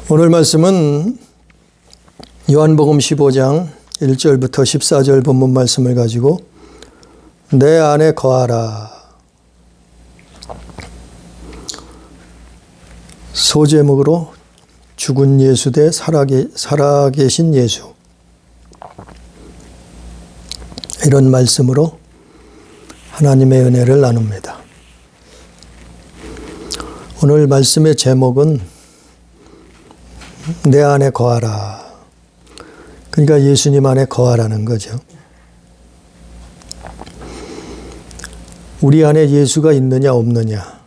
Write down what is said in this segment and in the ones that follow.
오늘 말씀은 요한복음 15장 1절부터 14절 본문 말씀을 가지고 내 안에 거하라. 소제목으로 죽은 예수 대 살아계신 예수, 이런 말씀으로 하나님의 은혜를 나눕니다. 오늘 말씀의 제목은 내 안에 거하라. 그러니까 예수님 안에 거하라는 거죠. 우리 안에 예수가 있느냐 없느냐,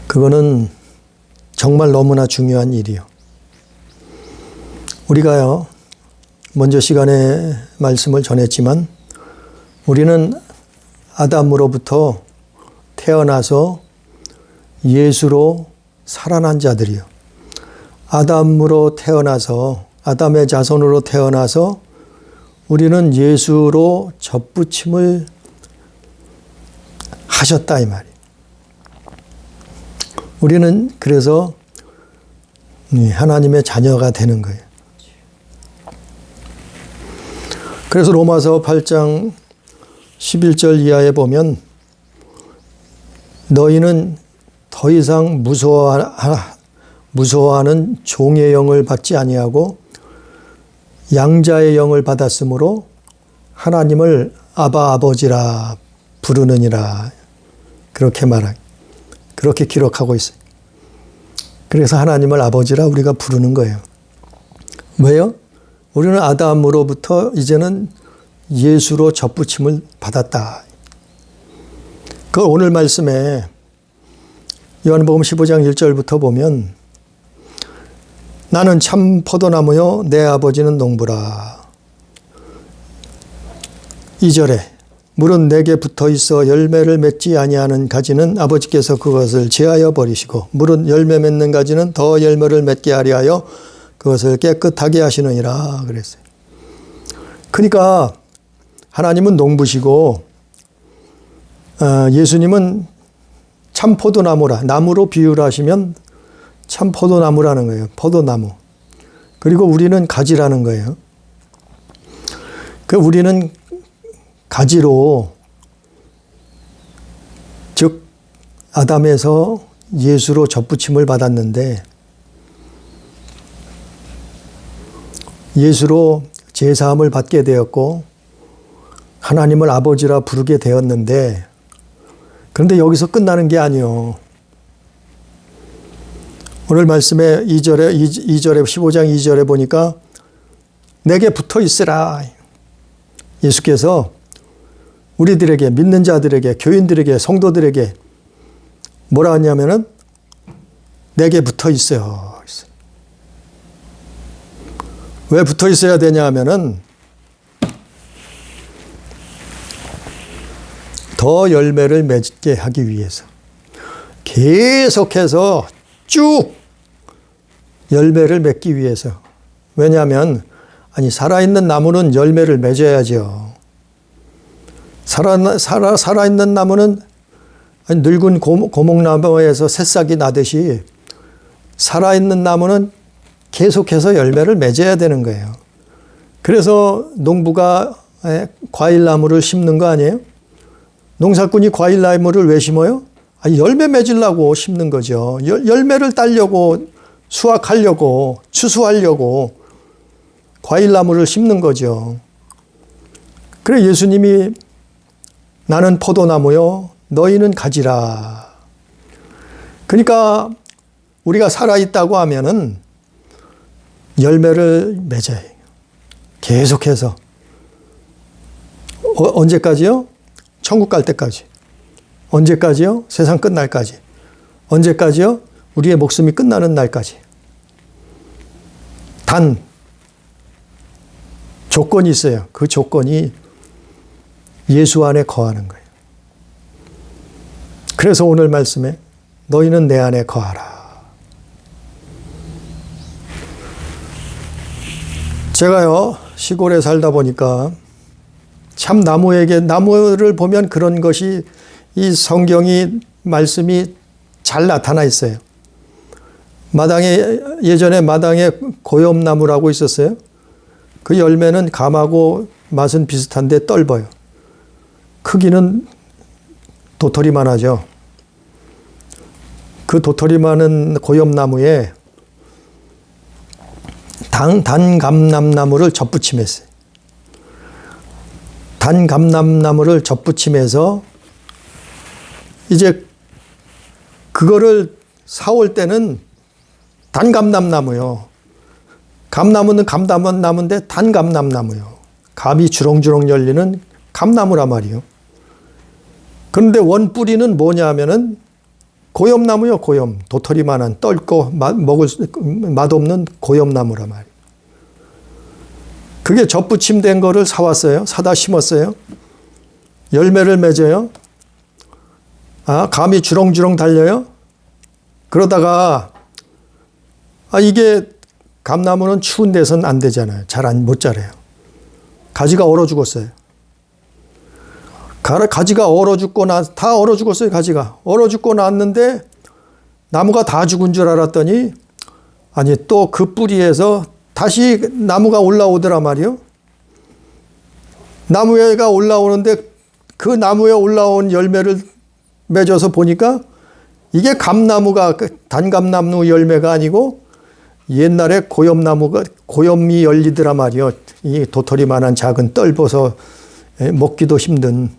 그거는 정말 너무나 중요한 일이요. 우리가요, 먼저 시간에 말씀을 전했지만 우리는 아담으로부터 태어나서 예수로 살아난 자들이요. 아담으로 태어나서, 아담의 자손으로 태어나서 우리는 예수로 접붙임을 하셨다 이 말이에요. 우리는 그래서 하나님의 자녀가 되는 거예요. 그래서 로마서 8장 11절 이하에 보면 너희는 더 이상 무서워하는 종의 영을 받지 아니하고 양자의 영을 받았으므로 하나님을 아바 아버지라 부르느니라, 그렇게 기록하고 있어요. 그래서 하나님을 아버지라 우리가 부르는 거예요. 왜요? 우리는 아담으로부터 이제는 예수로 접붙임을 받았다. 그 오늘 말씀에 요한복음 15장 1절부터 보면 나는 참 포도나무요 내 아버지는 농부라. 2절에 물은 내게 붙어 있어 열매를 맺지 아니하는 가지는 아버지께서 그것을 제하여 버리시고 물은 열매 맺는 가지는 더 열매를 맺게 하려 하여 그것을 깨끗하게 하시느니라 그랬어요. 그러니까 하나님은 농부시고 예수님은 참 포도나무라, 나무로 비유를 하시면 참 포도나무라는 거예요. 포도나무. 그리고 우리는 가지라는 거예요. 우리는 가지로, 즉 아담에서 예수로 접붙임을 받았는데 예수로 제사함을 받게 되었고 하나님을 아버지라 부르게 되었는데, 그런데 여기서 끝나는 게 아니요. 오늘 말씀에 2절에 15장 2절에 보니까 내게 붙어 있으라. 예수께서 우리들에게, 믿는 자들에게, 교인들에게, 성도들에게 뭐라 하냐면은 내게 붙어 있어요. 왜 붙어 있어야 되냐 하면은 더 열매를 맺게 하기 위해서, 계속해서 쭉 열매를 맺기 위해서. 왜냐하면 살아있는 나무는 열매를 맺어야죠. 살아있는 나무는 늙은 고목나무에서 새싹이 나듯이 살아있는 나무는 계속해서 열매를 맺어야 되는 거예요. 그래서 농부가 과일나무를 심는 거 아니에요? 농사꾼이 과일나무를 왜 심어요? 열매 맺으려고 심는 거죠. 열매를 따려고, 수확하려고, 추수하려고 과일나무를 심는 거죠. 그래 예수님이 나는 포도나무요 너희는 가지라. 그러니까 우리가 살아있다고 하면은 열매를 맺어야 해요. 계속해서. 언제까지요? 천국 갈 때까지. 언제까지요? 세상 끝날까지. 언제까지요? 우리의 목숨이 끝나는 날까지. 단 조건이 있어요. 그 조건이 예수 안에 거하는 거예요. 그래서 오늘 말씀에 너희는 내 안에 거하라. 제가요 시골에 살다 보니까 참 나무를 보면 그런 것이, 이 성경이 말씀이 잘 나타나 있어요. 예전에 마당에 고염나무라고 있었어요. 그 열매는 감하고 맛은 비슷한데 떫어요. 크기는 도토리만 하죠. 그 도토리만한 고염나무에 단감람나무를 접붙임했어요. 단감람나무를 접붙임해서 이제 그거를 사올 때는 단감람나무요. 감나무는 감나무인데 단감람나무요. 감이 주렁주렁 열리는 감나무란 말이요. 그런데 원뿌리는 뭐냐 하면은 고염나무요, 고염. 도토리만한 떫고 맛없는 고염나무란 말이에요. 그게 접붙임된 거를 사왔어요. 사다 심었어요. 열매를 맺어요. 감이 주렁주렁 달려요. 그러다가 이게 감나무는 추운 데서는 안 되잖아요. 못 자라요. 가지가 얼어 죽었어요. 가지가 얼어 죽고 다 얼어 죽었어요. 가지가 얼어 죽고 났는데 나무가 다 죽은 줄 알았더니 아니 또 그 뿌리에서 다시 나무가 올라오더라 말이요. 나무가 올라오는데 그 나무에 올라온 열매를 맺어서 보니까 이게 감나무가 단감나무 열매가 아니고 옛날에 고염이 열리더라 말이요. 이 도토리만한 작은 떫어서 먹기도 힘든.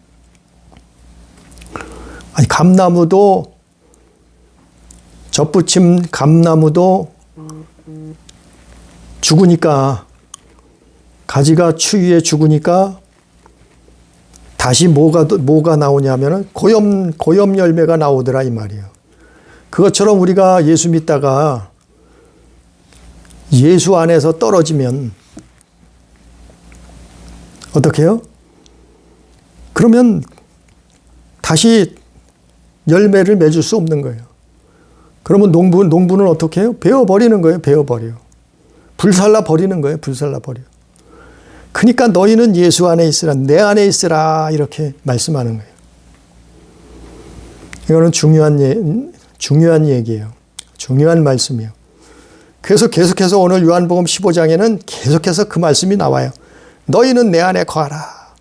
아니 감나무도 접붙임 감나무도 죽으니까 가지가 추위에 죽으니까 다시 뭐가 나오냐면은 고염 열매가 나오더라 이 말이에요. 그것처럼 우리가 예수 믿다가 예수 안에서 떨어지면 어떻게 해요? 그러면 다시 열매를 맺을 수 없는 거예요. 그러면 농부는 어떻게 해요? 베어버리는 거예요. 베어버려. 불살라 버리는 거예요. 불살라 버려. 그러니까 너희는 예수 안에 있으라. 내 안에 있으라. 이렇게 말씀하는 거예요. 이거는 중요한 얘기예요. 중요한 말씀이에요. 그래서 계속해서 오늘 요한복음 15장에는 계속해서 그 말씀이 나와요. 너희는 내 안에 거하라.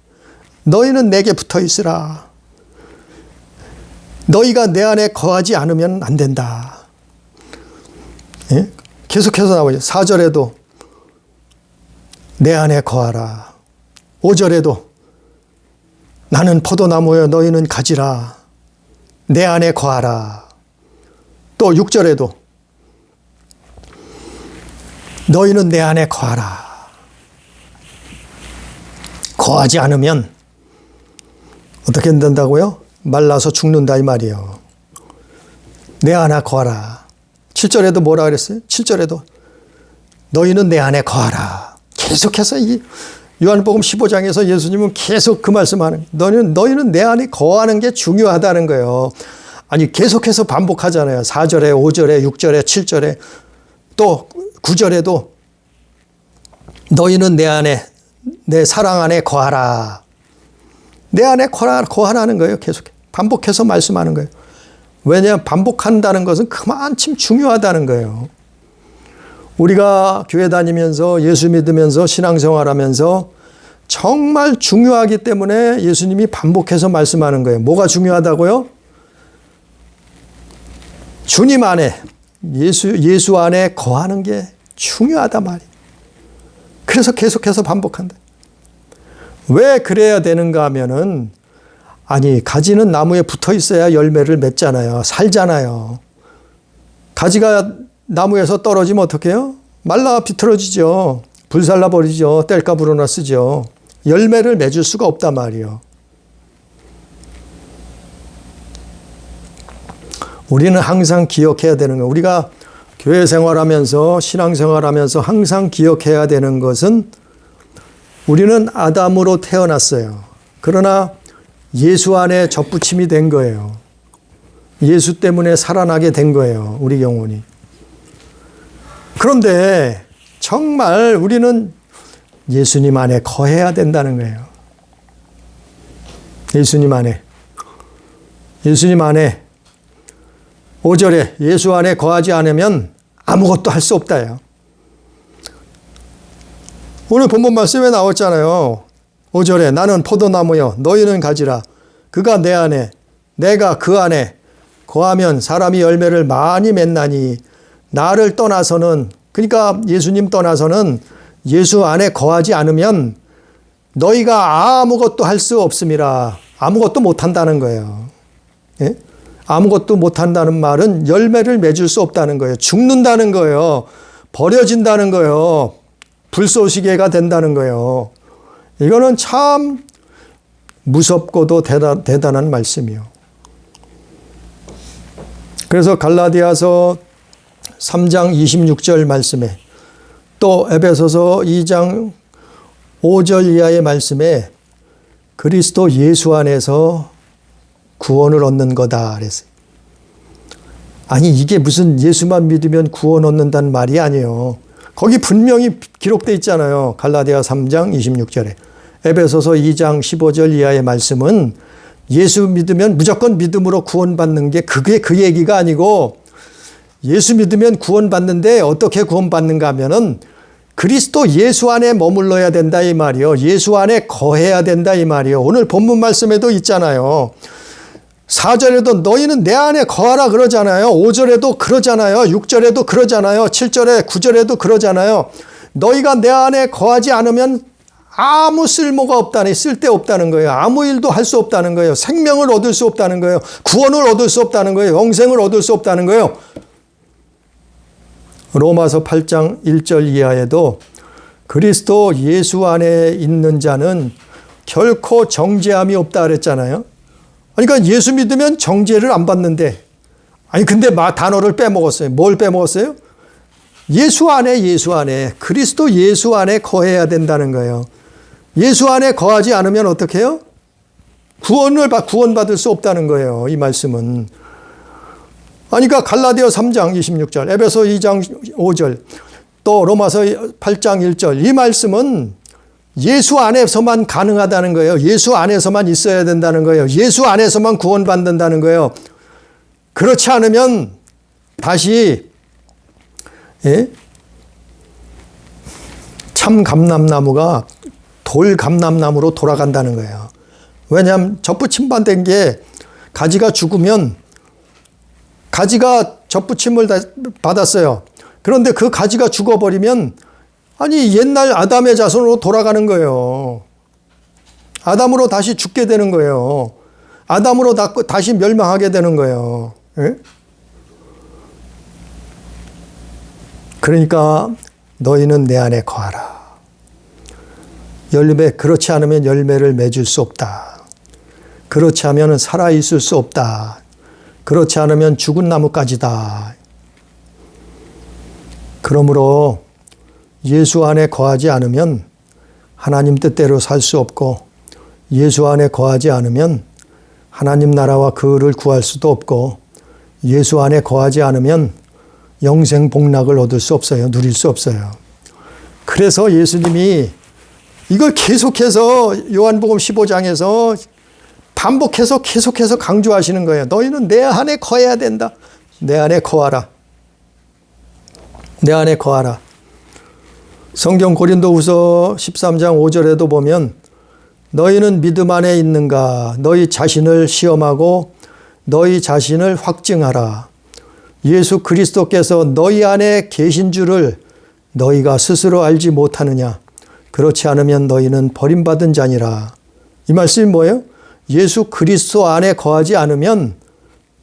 너희는 내게 붙어 있으라. 너희가 내 안에 거하지 않으면 안 된다. 예? 계속해서 나와요. 4절에도 내 안에 거하라. 5절에도 나는 포도나무여 너희는 가지라. 내 안에 거하라. 또 6절에도 너희는 내 안에 거하라. 거하지 않으면 어떻게 된다고요? 말라서 죽는다 이 말이에요. 내 안에 거하라. 7절에도 뭐라 그랬어요? 7절에도 너희는 내 안에 거하라. 계속해서 이 요한복음 15장에서 예수님은 계속 그 말씀하는 너희는 내 안에 거하는 게 중요하다는 거예요. 아니 계속해서 반복하잖아요. 4절에 5절에 6절에 7절에 또 9절에도 너희는 내 안에 내 사랑 안에 거하라. 내 안에 거하라는 거예요. 계속 반복해서 말씀하는 거예요. 왜냐하면 반복한다는 것은 그만큼 중요하다는 거예요. 우리가 교회 다니면서 예수 믿으면서 신앙생활하면서 정말 중요하기 때문에 예수님이 반복해서 말씀하는 거예요. 뭐가 중요하다고요? 주님 안에 예수 안에 거하는 게 중요하다 말이에요. 그래서 계속해서 반복한다. 왜 그래야 되는가 하면은 아니 가지는 나무에 붙어 있어야 열매를 맺잖아요. 살잖아요. 가지가 나무에서 떨어지면 어떻게 해요? 말라 비틀어지죠. 불살라 버리죠. 뗄까 불어나 쓰죠. 열매를 맺을 수가 없단 말이에요. 우리는 항상 기억해야 되는 거예요. 우리가 교회 생활하면서 신앙생활하면서 항상 기억해야 되는 것은 우리는 아담으로 태어났어요. 그러나 예수 안에 접붙임이 된 거예요. 예수 때문에 살아나게 된 거예요. 우리 영혼이. 그런데 정말 우리는 예수님 안에 거해야 된다는 거예요. 예수님 안에. 예수님 안에 5절에 예수 안에 거하지 않으면 아무것도 할 수 없다요. 오늘 본문 말씀에 나왔잖아요. 5절에 나는 포도나무여 너희는 가지라. 그가 내 안에 내가 그 안에 거하면 사람이 열매를 많이 맺나니 나를 떠나서는, 그러니까 예수님 떠나서는, 예수 안에 거하지 않으면 너희가 아무것도 할 수 없음이라. 아무것도 못한다는 거예요. 예? 아무것도 못한다는 말은 열매를 맺을 수 없다는 거예요. 죽는다는 거예요. 버려진다는 거예요. 불쏘시개가 된다는 거예요. 이거는 참 무섭고도 대단한 말씀이요. 그래서 갈라디아서 3장 26절 말씀에, 또 에베소서 2장 5절 이하의 말씀에 그리스도 예수 안에서 구원을 얻는 거다 그랬어요. 아니 이게 무슨 예수만 믿으면 구원 얻는다는 말이 아니에요. 거기 분명히 기록되어 있잖아요. 갈라디아 3장 26절에. 에베소서 2장 15절 이하의 말씀은 예수 믿으면 무조건 믿음으로 구원받는 게 그게 그 얘기가 아니고, 예수 믿으면 구원받는데 어떻게 구원받는가 하면은 그리스도 예수 안에 머물러야 된다 이 말이요. 예수 안에 거해야 된다 이 말이요. 오늘 본문 말씀에도 있잖아요. 4절에도 너희는 내 안에 거하라 그러잖아요. 5절에도 그러잖아요. 6절에도 그러잖아요. 7절에 9절에도 그러잖아요. 너희가 내 안에 거하지 않으면 아무 쓸모가 없다니, 쓸데없다는 거예요. 아무 일도 할 수 없다는 거예요. 생명을 얻을 수 없다는 거예요. 구원을 얻을 수 없다는 거예요. 영생을 얻을 수 없다는 거예요. 로마서 8장 1절 이하에도 그리스도 예수 안에 있는 자는 결코 정죄함이 없다 그랬잖아요. 그러니까 예수 믿으면 정죄를 안 받는데, 아니 근데 단어를 빼먹었어요. 뭘 빼먹었어요? 예수 안에 그리스도 예수 안에 거해야 된다는 거예요. 예수 안에 거하지 않으면 어떻게 해요? 구원받을 수 없다는 거예요. 이 말씀은. 그러니까 갈라디아 3장 26절, 에베소 2장 5절, 또 로마서 8장 1절, 이 말씀은 예수 안에서만 가능하다는 거예요. 예수 안에서만 있어야 된다는 거예요. 예수 안에서만 구원받는다는 거예요. 그렇지 않으면 다시 참 감람나무가 돌 감람나무로 돌아간다는 거예요. 왜냐하면 접붙임 받은 게, 가지가 죽으면, 가지가 접붙임을 받았어요. 그런데 그 가지가 죽어버리면 아니 옛날 아담의 자손으로 돌아가는 거예요. 아담으로 다시 죽게 되는 거예요. 아담으로 다시 멸망하게 되는 거예요. 예? 그러니까 너희는 내 안에 거하라. 그렇지 않으면 열매를 맺을 수 없다. 그렇지 않으면 살아있을 수 없다. 그렇지 않으면 죽은 나무까지다. 그러므로 예수 안에 거하지 않으면 하나님 뜻대로 살 수 없고, 예수 안에 거하지 않으면 하나님 나라와 그 의를 구할 수도 없고, 예수 안에 거하지 않으면 영생 복락을 얻을 수 없어요. 누릴 수 없어요. 그래서 예수님이 이걸 계속해서 요한복음 15장에서 반복해서 계속해서 강조하시는 거예요. 너희는 내 안에 거해야 된다. 내 안에 거하라. 내 안에 거하라. 성경 고린도후서 13장 5절에도 보면 너희는 믿음 안에 있는가? 너희 자신을 시험하고 너희 자신을 확증하라. 예수 그리스도께서 너희 안에 계신 줄을 너희가 스스로 알지 못하느냐? 그렇지 않으면 너희는 버림받은 자니라. 이 말씀이 뭐예요? 예수 그리스도 안에 거하지 않으면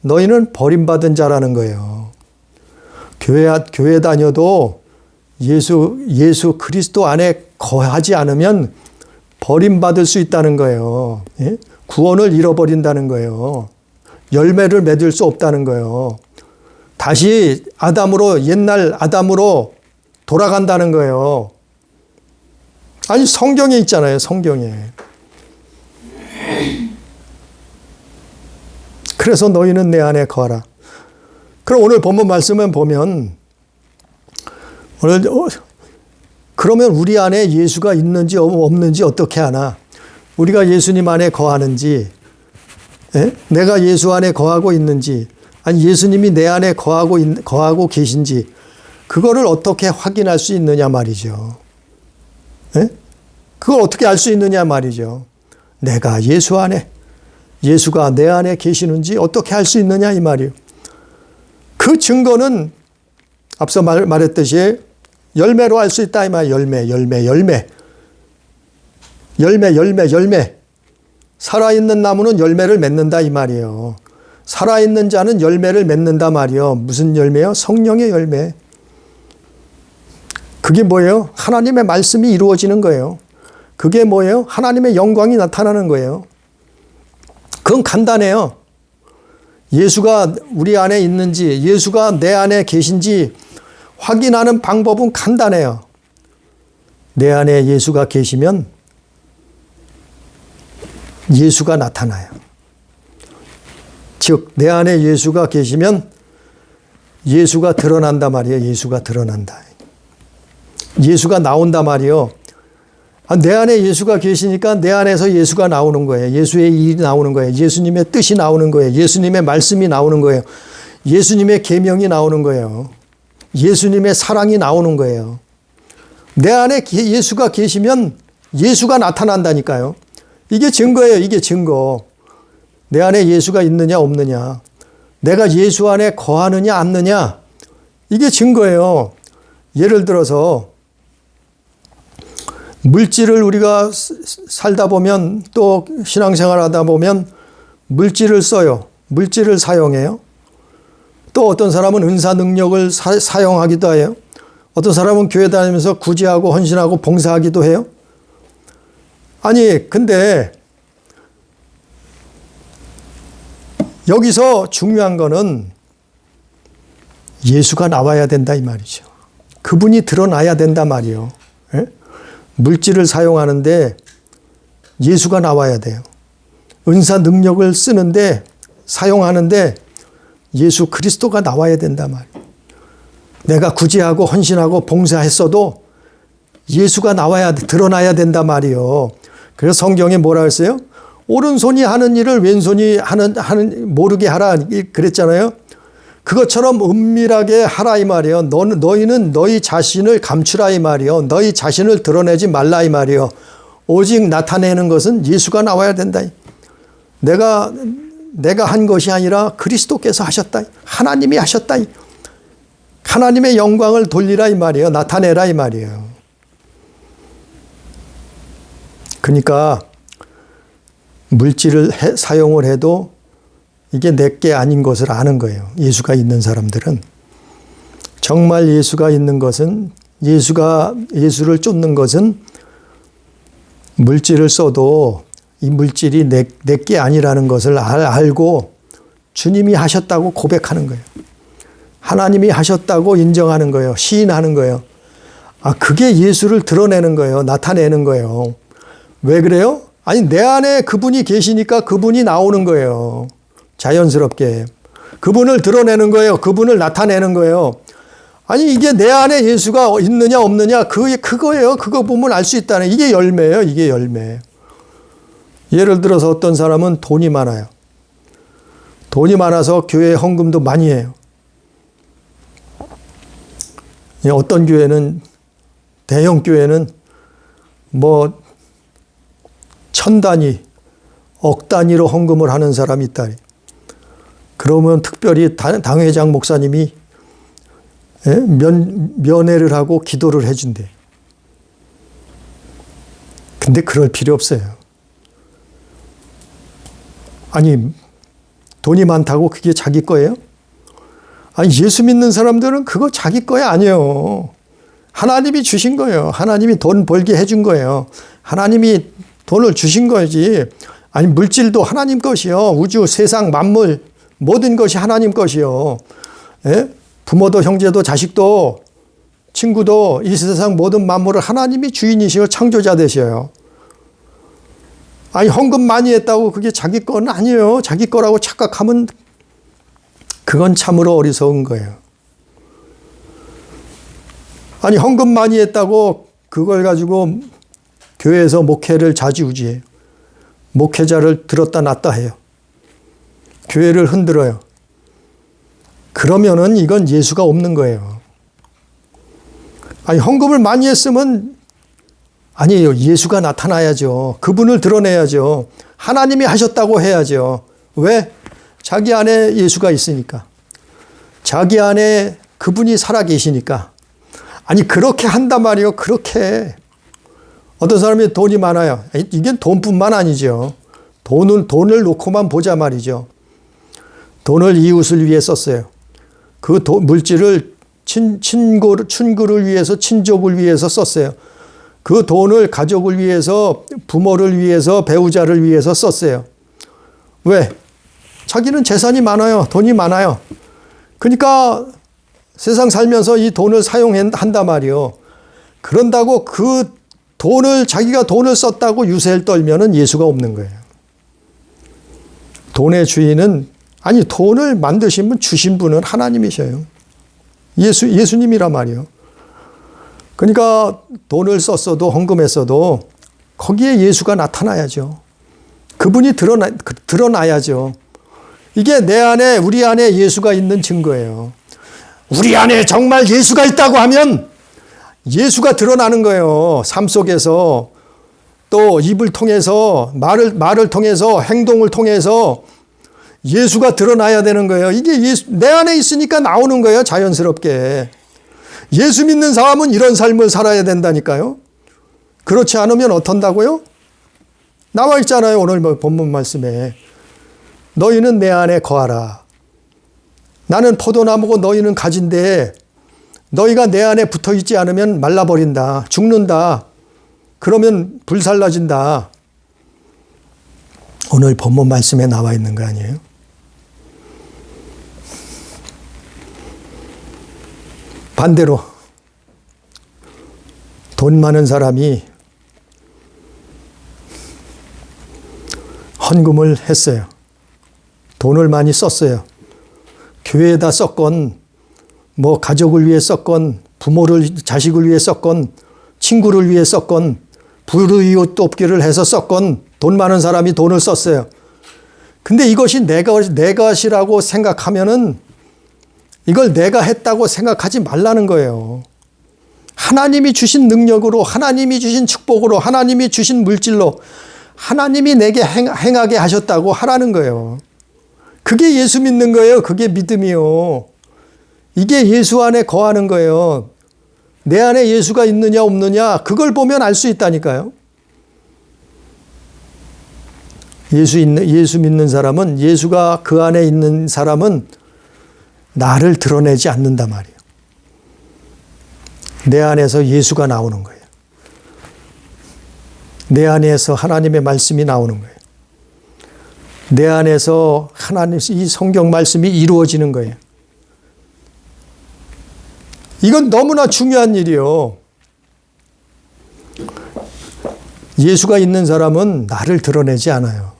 너희는 버림받은 자라는 거예요. 교회 다녀도 예수 그리스도 안에 거하지 않으면 버림받을 수 있다는 거예요. 예? 구원을 잃어버린다는 거예요. 열매를 맺을 수 없다는 거예요. 다시 옛날 아담으로 돌아간다는 거예요. 아니 성경에 있잖아요. 성경에. 그래서 너희는 내 안에 거하라. 그럼 오늘 본문 말씀을 보면 그러면 우리 안에 예수가 있는지 없는지 어떻게 하나? 우리가 예수님 안에 거하는지, 내가 예수 안에 거하고 있는지, 아니 예수님이 내 안에 거하고 계신지, 그거를 어떻게 확인할 수 있느냐 말이죠. 예? 그걸 어떻게 알 수 있느냐 말이죠. 내가 예수 안에, 예수가 내 안에 계시는지 어떻게 알 수 있느냐 이 말이에요. 그 증거는 앞서 말했듯이 열매로 알 수 있다 이 말이에요. 열매. 살아있는 나무는 열매를 맺는다 이 말이에요. 살아있는 자는 열매를 맺는다 말이에요. 무슨 열매요? 성령의 열매. 그게 뭐예요? 하나님의 말씀이 이루어지는 거예요. 그게 뭐예요? 하나님의 영광이 나타나는 거예요. 그건 간단해요. 예수가 우리 안에 있는지, 예수가 내 안에 계신지 확인하는 방법은 간단해요. 내 안에 예수가 계시면 예수가 나타나요. 즉, 내 안에 예수가 계시면 예수가 드러난다 말이에요. 예수가 드러난다. 예수가 나온다 말이에요. 내 안에 예수가 계시니까 내 안에서 예수가 나오는 거예요. 예수의 일이 나오는 거예요. 예수님의 뜻이 나오는 거예요. 예수님의 말씀이 나오는 거예요. 예수님의 계명이 나오는 거예요. 예수님의 사랑이 나오는 거예요. 내 안에 예수가 계시면 예수가 나타난다니까요. 이게 증거예요. 이게 증거. 내 안에 예수가 있느냐 없느냐. 내가 예수 안에 거하느냐 않느냐. 이게 증거예요. 예를 들어서 물질을 우리가 살다 보면 또 신앙생활 하다 보면 물질을 써요. 물질을 사용해요. 또 어떤 사람은 은사 능력을 사용하기도 해요. 어떤 사람은 교회 다니면서 구제하고 헌신하고 봉사하기도 해요. 아니 근데 여기서 중요한 거는 예수가 나와야 된다 이 말이죠. 그분이 드러나야 된다 말이에요. 예? 물질을 사용하는데 예수가 나와야 돼요. 은사 능력을 쓰는데 사용하는데 예수 그리스도가 나와야 된다 말이에요. 내가 구제하고 헌신하고 봉사했어도 예수가 나와야 드러나야 된다 말이에요. 그래서 성경에 뭐라 했어요? 오른손이 하는 일을 왼손이 하는 모르게 하라 그랬잖아요. 그것처럼 은밀하게 하라 이 말이에요. 너희는 너희 자신을 감추라 이 말이에요. 너희 자신을 드러내지 말라 이 말이에요. 오직 나타내는 것은 예수가 나와야 된다. 내가 한 것이 아니라 그리스도께서 하셨다. 하나님이 하셨다. 하나님의 영광을 돌리라 이 말이에요. 나타내라 이 말이에요. 그러니까 물질을 사용을 해도 이게 내게 아닌 것을 아는 거예요. 예수가 있는 사람들은. 정말 예수가 있는 것은, 예수를 쫓는 것은 물질을 써도 이 물질이 내게 아니라는 것을 알고 주님이 하셨다고 고백하는 거예요. 하나님이 하셨다고 인정하는 거예요. 시인하는 거예요. 그게 예수를 드러내는 거예요. 나타내는 거예요. 왜 그래요? 아니, 내 안에 그분이 계시니까 그분이 나오는 거예요. 자연스럽게. 그분을 드러내는 거예요. 그분을 나타내는 거예요. 아니, 이게 내 안에 예수가 있느냐 없느냐 그거예요. 그거 보면 알 수 있다는. 이게 열매예요. 이게 열매. 예를 들어서 어떤 사람은 돈이 많아요. 돈이 많아서 교회에 헌금도 많이 해요. 어떤 교회는, 대형 교회는 뭐 1000단위, 억 단위로 헌금을 하는 사람이 있다. 그러면 특별히 당회장 목사님이 면회를 하고 기도를 해준대. 근데 그럴 필요 없어요. 아니, 돈이 많다고 그게 자기 거예요? 아니, 예수 믿는 사람들은 그거 자기 거야 아니에요. 하나님이 주신 거예요. 하나님이 돈 벌게 해준 거예요. 하나님이 돈을 주신 거지. 아니, 물질도 하나님 것이요. 우주, 세상, 만물 모든 것이 하나님 것이요. 예? 부모도 형제도 자식도 친구도 이 세상 모든 만물을 하나님이 주인이시고 창조자 되셔요. 아니, 헌금 많이 했다고 그게 자기 건 아니에요. 자기 거라고 착각하면 그건 참으로 어리석은 거예요. 아니, 헌금 많이 했다고 그걸 가지고 교회에서 목회를 좌지우지해요. 목회자를 들었다 놨다 해요. 교회를 흔들어요. 그러면은 이건 예수가 없는 거예요. 아니, 헌금을 많이 했으면 아니에요. 예수가 나타나야죠. 그분을 드러내야죠. 하나님이 하셨다고 해야죠. 왜? 자기 안에 예수가 있으니까. 자기 안에 그분이 살아계시니까. 아니, 그렇게 한단 말이에요. 그렇게. 어떤 사람이 돈이 많아요. 이게 돈뿐만 아니죠. 돈을 놓고만 보자 말이죠. 돈을 이웃을 위해 썼어요. 그 물질을 친구를 위해서, 친족을 위해서 썼어요. 그 돈을 가족을 위해서, 부모를 위해서, 배우자를 위해서 썼어요. 왜? 자기는 재산이 많아요. 돈이 많아요. 그러니까 세상 살면서 이 돈을 사용한단 말이요. 그런다고 그 돈을, 자기가 돈을 썼다고 유세를 떨면은 예수가 없는 거예요. 돈의 주인은, 아니, 돈을 만드신 분, 주신 분은 하나님이셔요. 예수님이란 말이요. 그러니까 돈을 썼어도, 헌금했어도 거기에 예수가 나타나야죠. 그분이 드러나야죠. 이게 내 안에, 우리 안에 예수가 있는 증거예요. 우리 안에 정말 예수가 있다고 하면 예수가 드러나는 거예요. 삶 속에서, 또 입을 통해서, 말을 통해서, 행동을 통해서 예수가 드러나야 되는 거예요. 이게 내 안에 있으니까 나오는 거예요. 자연스럽게. 예수 믿는 사람은 이런 삶을 살아야 된다니까요. 그렇지 않으면 어떤다고요? 나와 있잖아요. 오늘 본문 말씀에. 너희는 내 안에 거하라. 나는 포도나무고 너희는 가지인데 너희가 내 안에 붙어 있지 않으면 말라버린다. 죽는다. 그러면 불살라진다. 오늘 본문 말씀에 나와 있는 거 아니에요? 반대로 돈 많은 사람이 헌금을 했어요. 돈을 많이 썼어요. 교회에다 썼건, 뭐 가족을 위해 썼건, 부모를, 자식을 위해 썼건, 친구를 위해 썼건, 불의웃 돕기를 해서 썼건, 돈 많은 사람이 돈을 썼어요. 근데 이것이 내 것이라고 생각하면은 이걸 내가 했다고 생각하지 말라는 거예요. 하나님이 주신 능력으로, 하나님이 주신 축복으로, 하나님이 주신 물질로 하나님이 내게 행하게 하셨다고 하라는 거예요. 그게 예수 믿는 거예요. 그게 믿음이요. 이게 예수 안에 거하는 거예요. 내 안에 예수가 있느냐 없느냐 그걸 보면 알 수 있다니까요. 예수 믿는 사람은, 예수가 그 안에 있는 사람은 나를 드러내지 않는단 말이에요. 내 안에서 예수가 나오는 거예요. 내 안에서 하나님의 말씀이 나오는 거예요. 내 안에서 하나님, 이 성경 말씀이 이루어지는 거예요. 이건 너무나 중요한 일이요. 예수가 있는 사람은 나를 드러내지 않아요.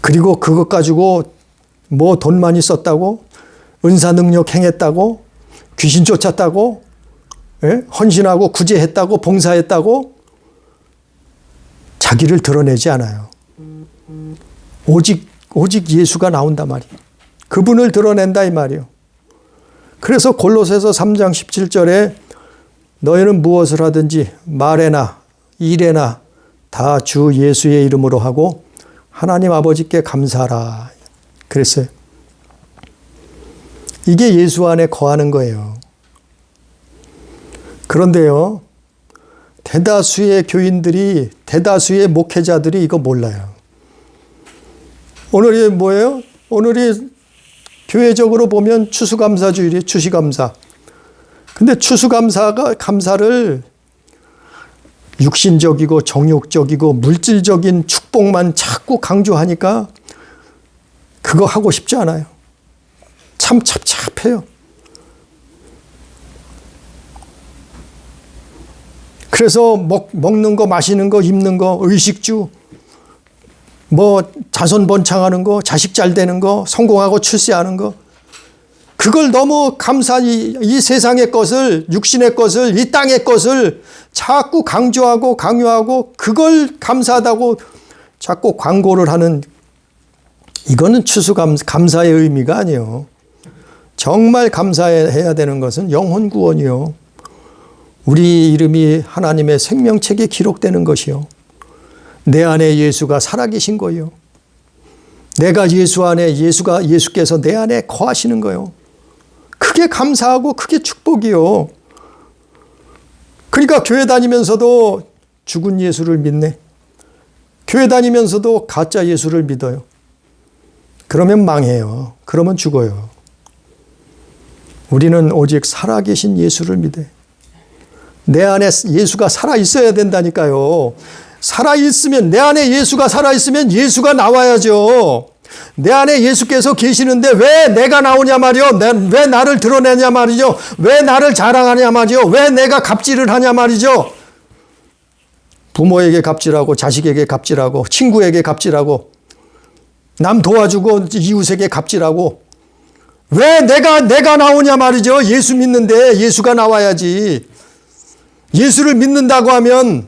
그리고 그것 가지고 뭐 돈 많이 썼다고, 은사 능력 행했다고, 귀신 쫓았다고, 헌신하고 구제했다고, 봉사했다고 자기를 드러내지 않아요. 오직 예수가 나온단 말이에요. 그분을 드러낸다 이 말이에요. 그래서 골로새서 3장 17절에 너희는 무엇을 하든지 말에나 일에나 다 주 예수의 이름으로 하고 하나님 아버지께 감사하라 그랬어요. 이게 예수 안에 거하는 거예요. 그런데요, 대다수의 교인들이, 대다수의 목회자들이 이거 몰라요. 오늘이 뭐예요? 오늘이 교회적으로 보면 추수감사주일이 추수감사. 근데 감사를 육신적이고 정욕적이고 물질적인 축복만 자꾸 강조하니까 그거 하고 싶지 않아요. 참 찹찹해요. 그래서 먹는 거, 마시는 거, 입는 거, 의식주, 뭐 자손 번창하는 거, 자식 잘 되는 거, 성공하고 출세하는 거, 그걸 너무 이 세상의 것을, 육신의 것을, 이 땅의 것을 자꾸 강조하고 강요하고 그걸 감사하다고 자꾸 광고를 하는, 이거는 감사의 의미가 아니에요. 정말 감사해야 되는 것은 영혼 구원이요. 우리 이름이 하나님의 생명책에 기록되는 것이요. 내 안에 예수가 살아계신 거요. 내가 예수 안에 예수께서 내 안에 거하시는 거요. 크게 감사하고 크게 축복이요. 그러니까 교회 다니면서도 죽은 예수를 믿네. 교회 다니면서도 가짜 예수를 믿어요. 그러면 망해요. 그러면 죽어요. 우리는 오직 살아계신 예수를 믿어요. 내 안에 예수가 살아있어야 된다니까요. 살아있으면, 내 안에 예수가 살아있으면 예수가 나와야죠. 내 안에 예수께서 계시는데 왜 내가 나오냐 말이요. 왜 나를 드러내냐 말이죠. 왜 나를 자랑하냐 말이죠. 왜 내가 갑질을 하냐 말이죠. 부모에게 갑질하고 자식에게 갑질하고 친구에게 갑질하고 남 도와주고 이웃에게 갑질하고 왜 내가 나오냐 말이죠. 예수 믿는데 예수가 나와야지. 예수를 믿는다고 하면,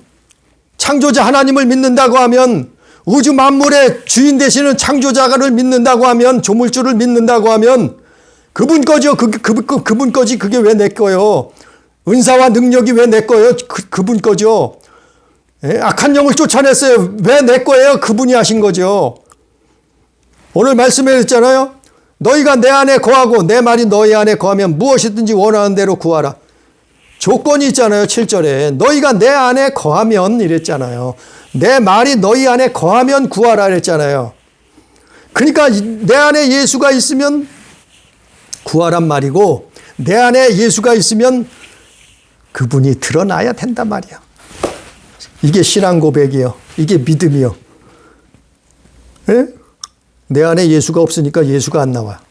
창조자 하나님을 믿는다고 하면, 우주 만물의 주인 되시는 창조자를 믿는다고 하면, 조물주를 믿는다고 하면 그분 거죠. 그분 거지. 그게 왜 내 거요. 은사와 능력이 왜 내 거예요. 그분 거죠. 악한 영을 쫓아냈어요. 왜 내 거예요. 그분이 하신 거죠. 오늘 말씀해 드렸잖아요. 너희가 내 안에 거하고 내 말이 너희 안에 거하면 무엇이든지 원하는 대로 구하라. 조건이 있잖아요. 7절에 너희가 내 안에 거하면 이랬잖아요. 내 말이 너희 안에 거하면 구하라 그랬잖아요. 그러니까 내 안에 예수가 있으면 구하란 말이고, 내 안에 예수가 있으면 그분이 드러나야 된단 말이야. 이게 신앙 고백이요. 이게 믿음이요. 예? 내 안에 예수가 없으니까 예수가 안 나와.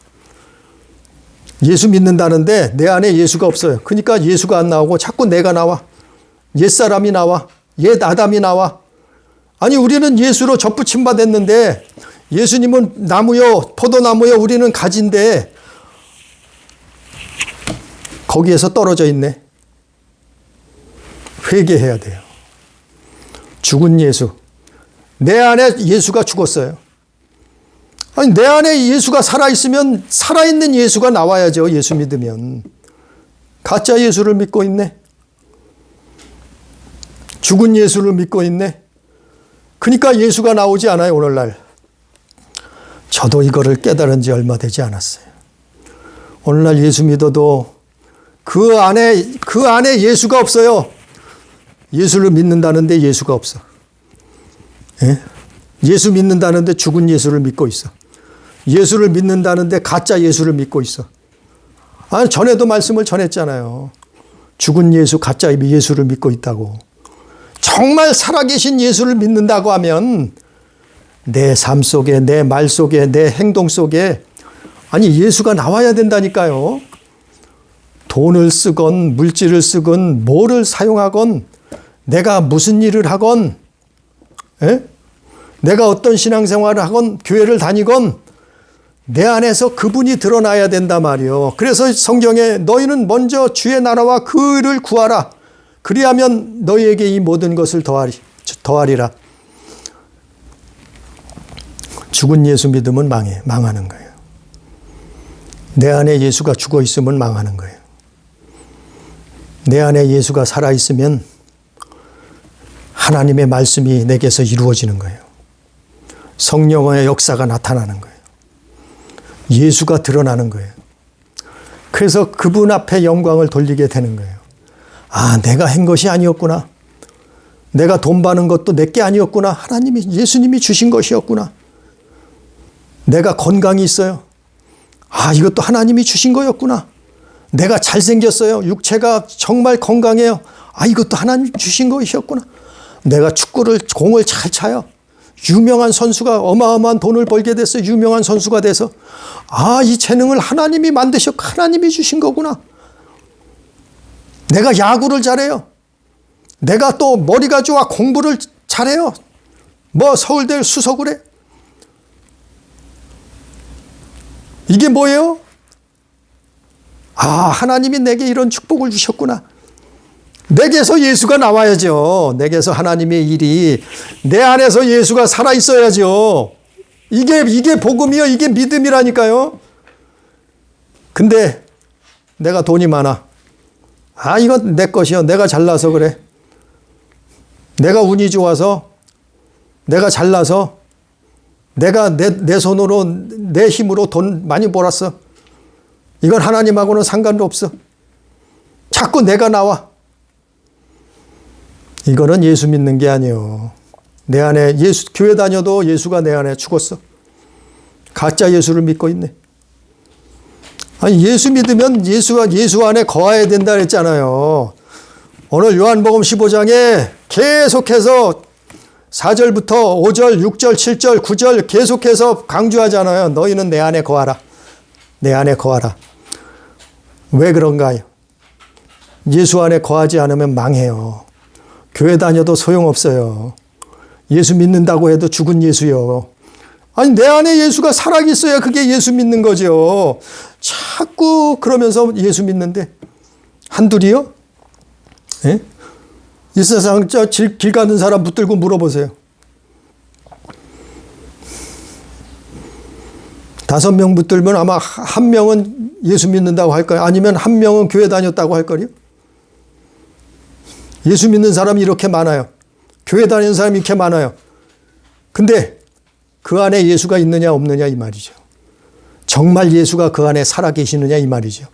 예수 믿는다는데 내 안에 예수가 없어요. 그러니까 예수가 안 나오고 자꾸 내가 나와. 옛사람이 나와. 옛 아담이 나와. 아니, 우리는 예수로 접붙임 받았는데 예수님은 나무요, 포도나무요, 우리는 가지인데 거기에서 떨어져 있네. 회개해야 돼요. 죽은 예수. 내 안에 예수가 죽었어요. 아니, 내 안에 예수가 살아있으면 살아있는 예수가 나와야죠. 예수 믿으면. 가짜 예수를 믿고 있네. 죽은 예수를 믿고 있네. 그러니까 예수가 나오지 않아요, 오늘날. 저도 이거를 깨달은 지 얼마 되지 않았어요. 오늘날 예수 믿어도 그 안에 예수가 없어요. 예수를 믿는다는데 예수가 없어. 예? 예수 믿는다는데 죽은 예수를 믿고 있어. 예수를 믿는다는데 가짜 예수를 믿고 있어. 아니, 전에도 말씀을 전했잖아요. 죽은 예수, 가짜 예수를 믿고 있다고. 정말 살아계신 예수를 믿는다고 하면 내 삶 속에, 내 말 속에, 내 행동 속에 아니, 예수가 나와야 된다니까요. 돈을 쓰건 물질을 쓰건 뭐를 사용하건 내가 무슨 일을 하건, 예? 내가 어떤 신앙생활을 하건 교회를 다니건 내 안에서 그분이 드러나야 된단 말이요. 그래서 성경에 너희는 먼저 주의 나라와 그를 구하라. 그리하면 너희에게 이 모든 것을 더하리라. 죽은 예수 믿으면 망하는 거예요. 내 안에 예수가 죽어 있으면 망하는 거예요. 내 안에 예수가 살아 있으면 하나님의 말씀이 내게서 이루어지는 거예요. 성령의 역사가 나타나는 거예요. 예수가 드러나는 거예요. 그래서 그분 앞에 영광을 돌리게 되는 거예요. 아, 내가 한 것이 아니었구나. 내가 돈 버는 것도 내게 아니었구나. 예수님이 주신 것이었구나. 내가 건강이 있어요. 아, 이것도 하나님이 주신 거였구나. 내가 잘생겼어요. 육체가 정말 건강해요. 아, 이것도 하나님 주신 것이었구나. 내가 공을 잘 차요. 유명한 선수가 어마어마한 돈을 벌게 됐어요. 유명한 선수가 돼서. 아, 이 재능을 하나님이 만드셨고 하나님이 주신 거구나. 내가 야구를 잘해요. 내가 또 머리가 좋아 공부를 잘해요. 서울대 수석을 해. 이게 뭐예요? 아, 하나님이 내게 이런 축복을 주셨구나. 내게서 예수가 나와야죠. 내게서 하나님의 일이, 내 안에서 예수가 살아있어야죠. 이게 복음이요. 이게 믿음이라니까요. 근데 내가 돈이 많아. 아, 이건 내 것이요. 내가 잘나서 그래. 내가 운이 좋아서, 내가 잘나서, 내가 내 손으로, 내 힘으로 돈 많이 벌었어. 이건 하나님하고는 상관도 없어. 자꾸 내가 나와. 이거는 예수 믿는 게 아니에요. 내 안에 교회 다녀도 예수가 내 안에 죽었어. 가짜 예수를 믿고 있네. 아니, 예수 믿으면 예수가 예수 안에 거해야 된다 그랬잖아요. 오늘 요한복음 15장에 계속해서 4절부터 5절, 6절, 7절, 9절 계속해서 강조하잖아요. 너희는 내 안에 거하라. 내 안에 거하라. 왜 그런가요? 예수 안에 거하지 않으면 망해요. 교회 다녀도 소용없어요. 예수 믿는다고 해도 죽은 예수요. 아니, 내 안에 예수가 살아있어야 그게 예수 믿는 거죠. 자꾸 그러면서 예수 믿는데 한둘이요? 예? 이 세상 길 가는 사람 붙들고 물어보세요. 5명 붙들면 아마 한 명은 예수 믿는다고 할 거예요. 아니면 한 명은 교회 다녔다고 할 거예요. 예수 믿는 사람이 이렇게 많아요. 교회 다니는 사람이 이렇게 많아요. 근데 그 안에 예수가 있느냐 없느냐 이 말이죠. 정말 예수가 그 안에 살아계시느냐 이 말이죠.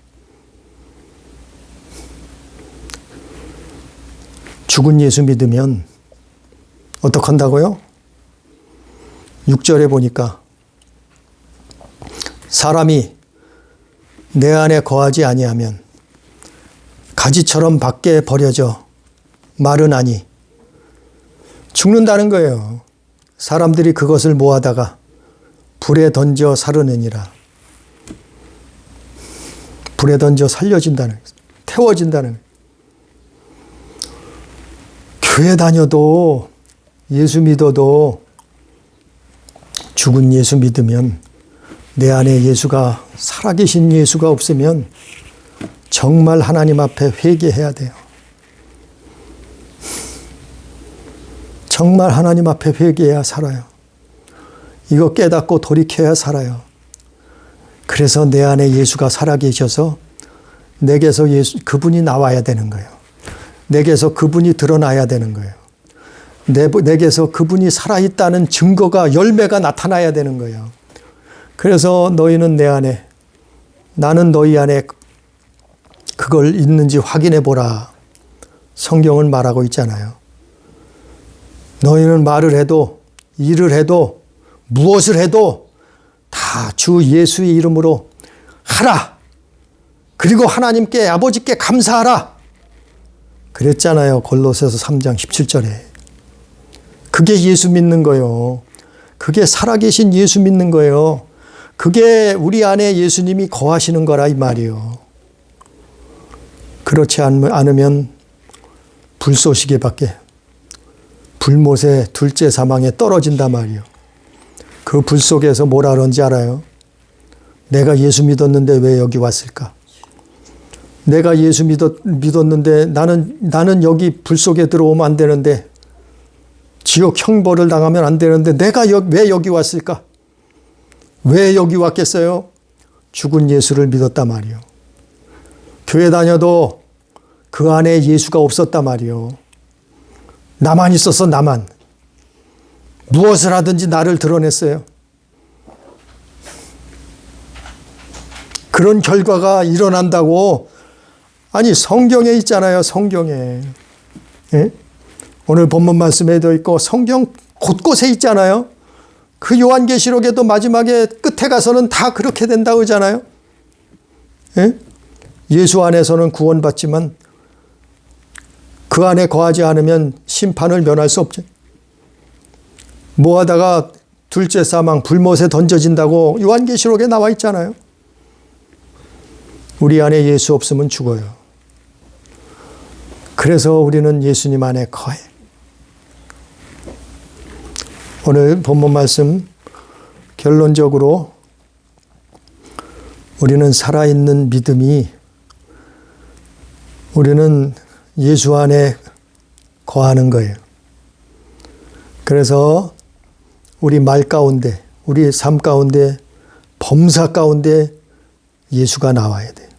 죽은 예수 믿으면 어떡한다고요? 6절에 보니까 사람이 내 안에 거하지 아니하면 가지처럼 밖에 버려져 마르나니 죽는다는 거예요. 사람들이 그것을 모아다가 불에 던져 사르느니라. 불에 던져 살려진다는 거예요. 태워진다는 거예요. 교회 다녀도 예수 믿어도 죽은 예수 믿으면 내 안에 예수가 살아계신 예수가 없으면 정말 하나님 앞에 회개해야 돼요. 정말 하나님 앞에 회개해야 살아요. 이거 깨닫고 돌이켜야 살아요. 그래서 내 안에 예수가 살아계셔서 내게서 그분이 나와야 되는 거예요. 내게서 그분이 드러나야 되는 거예요. 내게서 그분이 살아있다는 증거가, 열매가 나타나야 되는 거예요. 그래서 너희는 내 안에, 나는 너희 안에 그걸 있는지 확인해 보라. 성경은 말하고 있잖아요. 너희는 말을 해도, 일을 해도, 무엇을 해도 다 주 예수의 이름으로 하라. 그리고 하나님께, 아버지께 감사하라. 그랬잖아요. 골로새서 3장 17절에. 그게 예수 믿는 거예요. 그게 살아계신 예수 믿는 거예요. 그게 우리 안에 예수님이 거하시는 거라 이 말이에요. 그렇지 않으면 불쏘시개밖에, 불못의 둘째 사망에 떨어진단 말이에요. 그 불 속에서 뭐라 그런지 알아요? 내가 예수 믿었는데 왜 여기 왔을까? 내가 예수 믿었는데 나는 여기 불 속에 들어오면 안 되는데, 지옥 형벌을 당하면 안 되는데 내가 왜 여기 왔을까? 왜 여기 왔겠어요? 죽은 예수를 믿었단 말이요. 교회 다녀도 그 안에 예수가 없었단 말이요. 나만 있었어, 나만. 무엇을 하든지 나를 드러냈어요. 그런 결과가 일어난다고, 아니 성경에 있잖아요. 성경에. 예? 오늘 본문 말씀에도 있고 성경 곳곳에 있잖아요. 그 요한계시록에도 마지막에 끝에 가서는 다 그렇게 된다고 하잖아요. 예? 예수 안에서는 구원받지만 그 안에 거하지 않으면 심판을 면할 수 없죠. 뭐 하다가 둘째 사망, 불못에 던져진다고 요한계시록에 나와 있잖아요. 우리 안에 예수 없으면 죽어요. 그래서 우리는 예수님 안에 거해. 오늘 본문 말씀 결론적으로 우리는 살아있는 믿음이, 우리는 예수 안에 거하는 거예요. 그래서 우리 말 가운데, 우리 삶 가운데, 범사 가운데 예수가 나와야 돼요.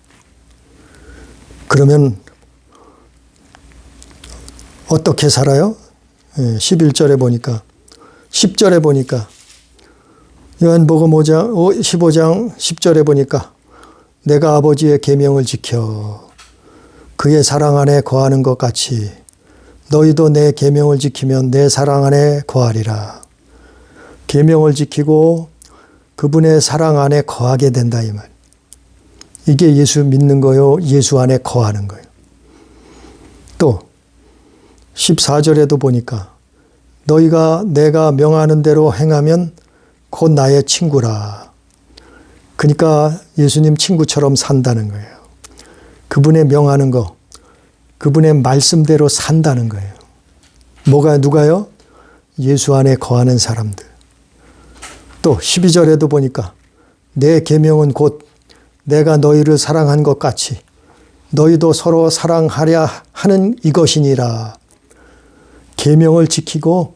그러면 어떻게 살아요? 11절에 보니까 10절에 보니까 요한복음 15장 10절에 보니까 내가 아버지의 계명을 지켜 그의 사랑 안에 거하는 것 같이 너희도 내 계명을 지키면 내 사랑 안에 거하리라. 계명을 지키고 그분의 사랑 안에 거하게 된다 이 말. 이게 예수 믿는 거요. 예수 안에 거하는 거예요. 또 14절에도 보니까 너희가 내가 명하는 대로 행하면 곧 나의 친구라. 그러니까 예수님 친구처럼 산다는 거예요. 그분의 명하는 거, 그분의 말씀대로 산다는 거예요. 누가요? 예수 안에 거하는 사람들. 또 12절에도 보니까 내 계명은 곧 내가 너희를 사랑한 것 같이 너희도 서로 사랑하려 하는 이것이니라. 계명을 지키고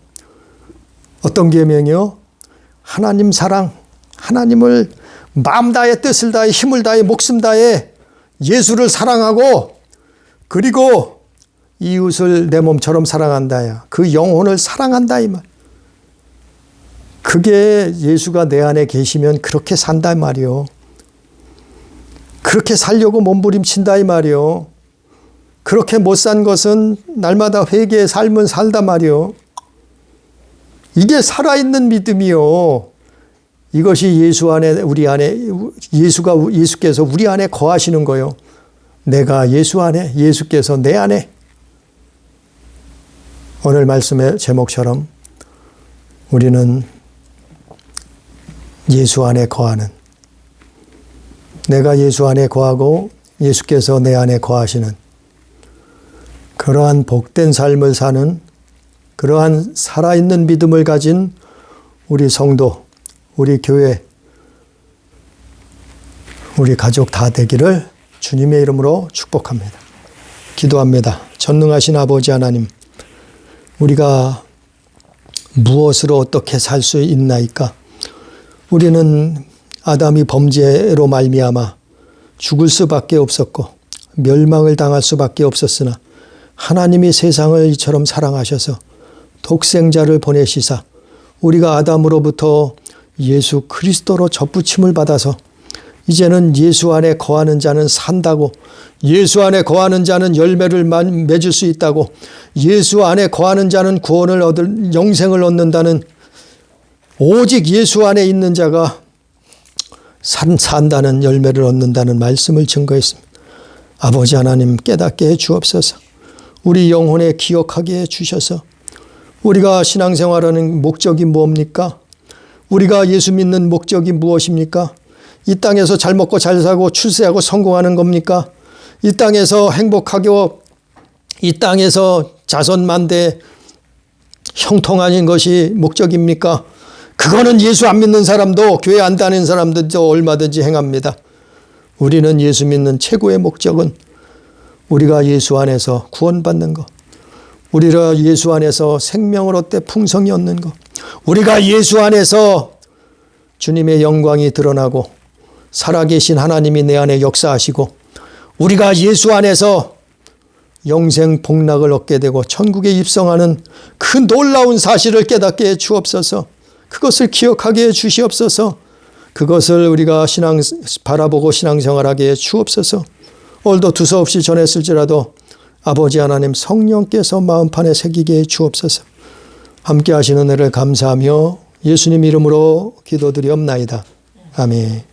어떤 계명이요? 하나님 사랑, 하나님을 마음 다해 뜻을 다해 힘을 다해 목숨 다해 예수를 사랑하고 그리고 이웃을 내 몸처럼 사랑한다야. 그 영혼을 사랑한다 이 말. 그게 예수가 내 안에 계시면 그렇게 산다 이 말이요. 그렇게 살려고 몸부림친다 이 말이요. 그렇게 못 산 것은 날마다 회개의 삶은 살다 말이요. 이게 살아있는 믿음이요. 이것이 예수 안에 우리 안에 예수께서 우리 안에 거하시는 거요. 내가 예수 안에 예수께서 내 안에. 오늘 말씀의 제목처럼 우리는 예수 안에 거하는 내가 예수 안에 거하고 예수께서 내 안에 거하시는 그러한 복된 삶을 사는 그러한 살아있는 믿음을 가진 우리 성도, 우리 교회, 우리 가족 다 되기를 주님의 이름으로 축복합니다. 기도합니다. 전능하신 아버지 하나님, 우리가 무엇으로 어떻게 살 수 있나이까? 우리는 아담이 범죄로 말미암아 죽을 수밖에 없었고 멸망을 당할 수밖에 없었으나 하나님이 세상을 이처럼 사랑하셔서 독생자를 보내시사 우리가 아담으로부터 예수 그리스도로 접붙임을 받아서 이제는 예수 안에 거하는 자는 산다고, 예수 안에 거하는 자는 열매를 맺을 수 있다고, 예수 안에 거하는 자는 구원을 얻을 영생을 얻는다는, 오직 예수 안에 있는 자가 산다는 열매를 얻는다는 말씀을 증거했습니다. 아버지 하나님 깨닫게 해 주옵소서. 우리 영혼에 기억하게 해 주셔서 우리가 신앙생활하는 목적이 뭡니까? 우리가 예수 믿는 목적이 무엇입니까? 이 땅에서 잘 먹고 잘 살고 출세하고 성공하는 겁니까? 이 땅에서 행복하고 이 땅에서 자손만대 형통하는 것이 목적입니까? 그거는 예수 안 믿는 사람도 교회 안 다니는 사람들도 얼마든지 행합니다. 우리는 예수 믿는 최고의 목적은 우리가 예수 안에서 구원받는 것, 우리가 예수 안에서 생명을 얻되 풍성히 얻는 것, 우리가 예수 안에서 주님의 영광이 드러나고 살아계신 하나님이 내 안에 역사하시고 우리가 예수 안에서 영생 복락을 얻게 되고 천국에 입성하는 그 놀라운 사실을 깨닫게 해 주옵소서. 그것을 기억하게 해 주시옵소서. 그것을 우리가 바라보고 신앙생활하게 해 주옵소서. 오늘도 두서없이 전했을지라도 아버지 하나님 성령께서 마음판에 새기게 해 주옵소서. 함께 하시는 은혜를 감사하며 예수님 이름으로 기도드리옵나이다. 아멘.